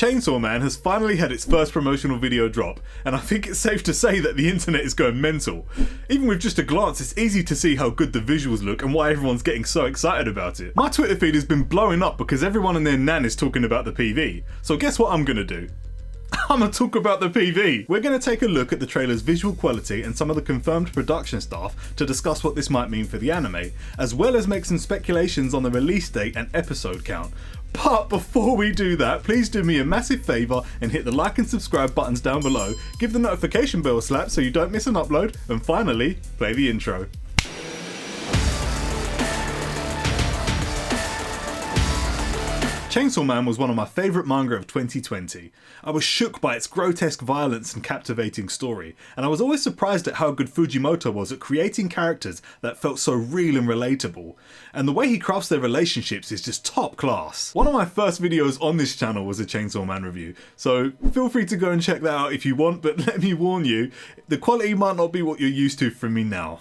Chainsaw Man has finally had its first promotional video drop, and I think it's safe to say that the internet is going mental. Even with just a glance, it's easy to see how good the visuals look and why everyone's getting so excited about it. My Twitter feed has been blowing up because everyone and their nan is talking about the PV, so guess what I'm gonna do? I'm gonna talk about the PV. We're gonna take a look at the trailer's visual quality and some of the confirmed production staff to discuss what this might mean for the anime, as well as make some speculations on the release date and episode count. But before we do that, please do me a massive favour and hit the like and subscribe buttons down below, give the notification bell a slap so you don't miss an upload, and finally, play the intro. Chainsaw Man was one of my favourite manga of 2020. I was shook by its grotesque violence and captivating story, and I was always surprised at how good Fujimoto was at creating characters that felt so real and relatable. And the way he crafts their relationships is just top class. One of my first videos on this channel was a Chainsaw Man review, so feel free to go and check that out if you want, but let me warn you, the quality might not be what you're used to from me now.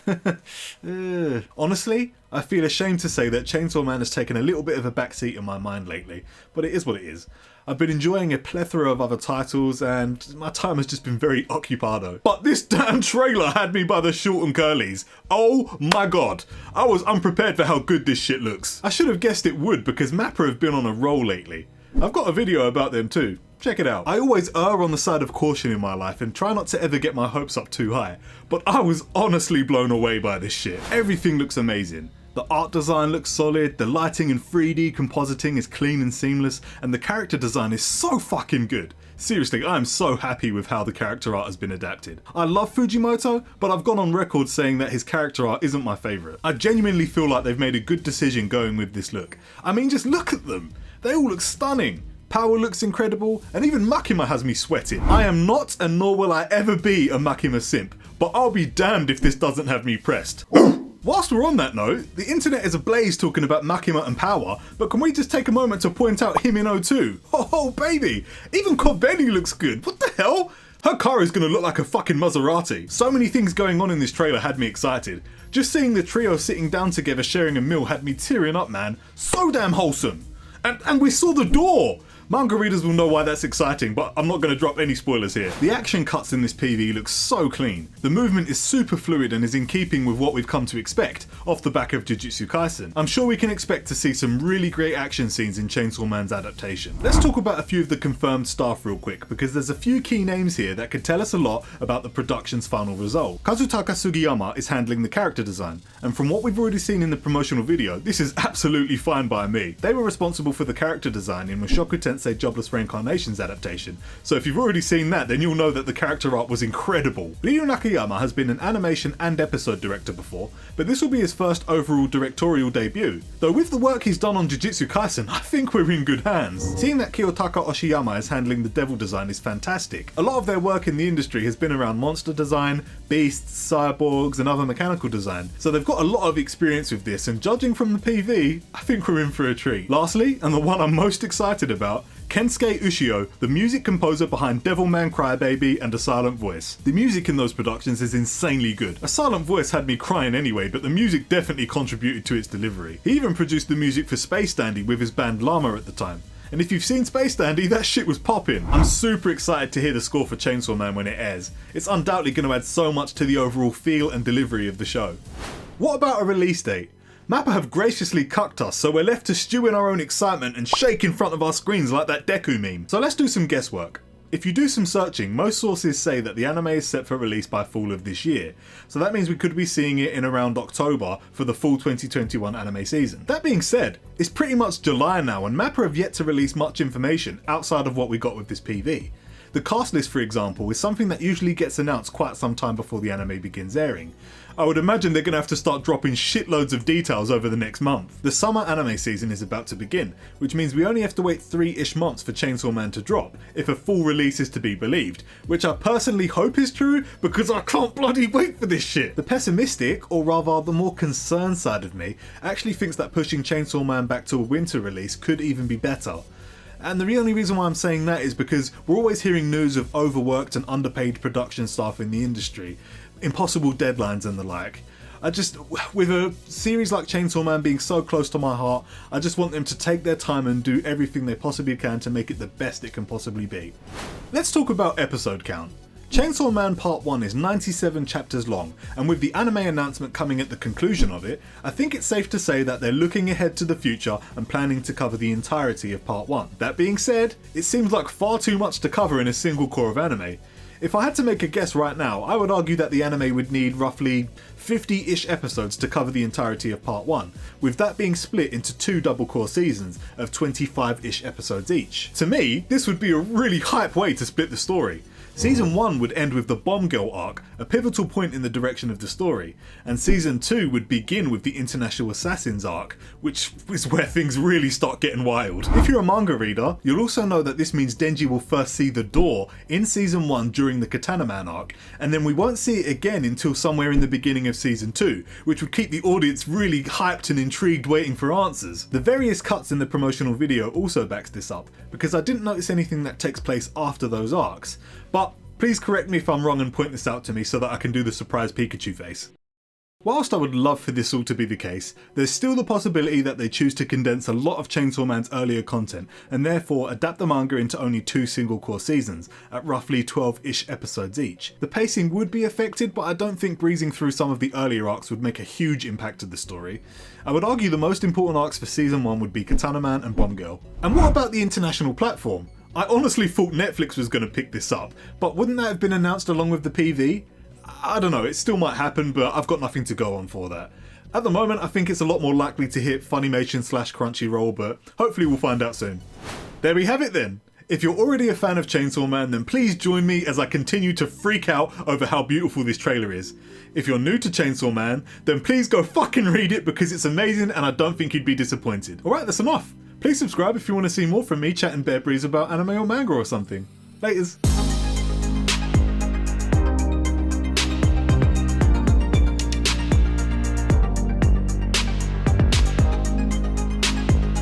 Honestly, I feel ashamed to say that Chainsaw Man has taken a little bit of a backseat in my mind lately, but it is what it is. I've been enjoying a plethora of other titles and my time has just been very occupado. But this damn trailer had me by the short and curlies. Oh my god, I was unprepared for how good this shit looks. I should have guessed it would because MAPPA have been on a roll lately. I've got a video about them too. Check it out. I always err on the side of caution in my life and try not to ever get my hopes up too high, but I was honestly blown away by this shit. Everything looks amazing. The art design looks solid, the lighting and 3D compositing is clean and seamless, and the character design is so fucking good. Seriously, I am so happy with how the character art has been adapted. I love Fujimoto, but I've gone on record saying that his character art isn't my favourite. I genuinely feel like they've made a good decision going with this look. I mean, just look at them. They all look stunning. Power looks incredible, and even Makima has me sweating. I am not, and nor will I ever be, a Makima simp, but I'll be damned if this doesn't have me pressed. Whilst we're on that note, the internet is ablaze talking about Makima and Power, but can we just take a moment to point out Himino too? Oh baby, even Kobeni looks good, what the hell? Her car is gonna look like a fucking Maserati. So many things going on in this trailer had me excited. Just seeing the trio sitting down together sharing a meal had me tearing up, man. So damn wholesome. And we saw the door! Manga readers will know why that's exciting, but I'm not going to drop any spoilers here. The action cuts in this PV look so clean. The movement is super fluid and is in keeping with what we've come to expect off the back of Jujutsu Kaisen. I'm sure we can expect to see some really great action scenes in Chainsaw Man's adaptation. Let's talk about a few of the confirmed staff real quick, because there's a few key names here that could tell us a lot about the production's final result. Kazutaka Sugiyama is handling the character design, and from what we've already seen in the promotional video, this is absolutely fine by me. They were responsible for the character design in Mushoku Tensei Jobless Reincarnations adaptation, so if you've already seen that, then you'll know that the character art was incredible. Ryu Nakayama has been an animation and episode director before, but this will be his first overall directorial debut. Though with the work he's done on Jujutsu Kaisen, I think we're in good hands. Seeing that Kiyotaka Oshiyama is handling the devil design is fantastic. A lot of their work in the industry has been around monster design, beasts, cyborgs, and other mechanical design, so they've got a lot of experience with this, and judging from the PV, I think we're in for a treat. Lastly, and the one I'm most excited about, Kensuke Ushio, the music composer behind Devilman Crybaby and A Silent Voice. The music in those productions is insanely good. A Silent Voice had me crying anyway, but the music definitely contributed to its delivery. He even produced the music for Space Dandy with his band Llama at the time. And if you've seen Space Dandy, that shit was popping. I'm super excited to hear the score for Chainsaw Man when it airs. It's undoubtedly going to add so much to the overall feel and delivery of the show. What about a release date? MAPPA have graciously cucked us, so we're left to stew in our own excitement and shake in front of our screens like that Deku meme. So let's do some guesswork. If you do some searching, most sources say that the anime is set for release by fall of this year, so that means we could be seeing it in around October for the full 2021 anime season. That being said, it's pretty much July now and MAPPA have yet to release much information outside of what we got with this PV. The cast list, for example, is something that usually gets announced quite some time before the anime begins airing. I would imagine they're going to have to start dropping shitloads of details over the next month. The summer anime season is about to begin, which means we only have to wait 3-ish months for Chainsaw Man to drop, if a full release is to be believed, which I personally hope is true, because I can't bloody wait for this shit. The pessimistic, or rather the more concerned side of me, actually thinks that pushing Chainsaw Man back to a winter release could even be better. And the only reason why I'm saying that is because we're always hearing news of overworked and underpaid production staff in the industry, impossible deadlines and the like. With a series like Chainsaw Man being so close to my heart, I just want them to take their time and do everything they possibly can to make it the best it can possibly be. Let's talk about episode count. Chainsaw Man Part 1 is 97 chapters long, and with the anime announcement coming at the conclusion of it, I think it's safe to say that they're looking ahead to the future and planning to cover the entirety of Part 1. That being said, it seems like far too much to cover in a single core of anime. If I had to make a guess right now, I would argue that the anime would need roughly 50-ish episodes to cover the entirety of Part 1, with that being split into 2 double core seasons of 25-ish episodes each. To me, this would be a really hype way to split the story. Season 1 would end with the Bomb Girl arc, a pivotal point in the direction of the story, and Season 2 would begin with the International Assassins arc, which is where things really start getting wild. If you're a manga reader, you'll also know that this means Denji will first see the door in Season 1 during the Katana Man arc, and then we won't see it again until somewhere in the beginning of Season 2, which would keep the audience really hyped and intrigued waiting for answers. The various cuts in the promotional video also backs this up, because I didn't notice anything that takes place after those arcs, but please correct me if I'm wrong and point this out to me so that I can do the surprise Pikachu face. Whilst I would love for this all to be the case, there's still the possibility that they choose to condense a lot of Chainsaw Man's earlier content and therefore adapt the manga into only 2 single core seasons, at roughly 12-ish episodes each. The pacing would be affected, but I don't think breezing through some of the earlier arcs would make a huge impact to the story. I would argue the most important arcs for Season 1 would be Katana Man and Bomb Girl. And what about the international platform? I honestly thought Netflix was going to pick this up, but wouldn't that have been announced along with the PV? I don't know, it still might happen, but I've got nothing to go on for that. At the moment, I think it's a lot more likely to hit Funimation/Crunchyroll, but hopefully we'll find out soon. There we have it then. If you're already a fan of Chainsaw Man, then please join me as I continue to freak out over how beautiful this trailer is. If you're new to Chainsaw Man, then please go fucking read it because it's amazing and I don't think you'd be disappointed. Alright, that's enough. Please subscribe if you want to see more from me chatting bear breeze about anime or manga or something. Laters.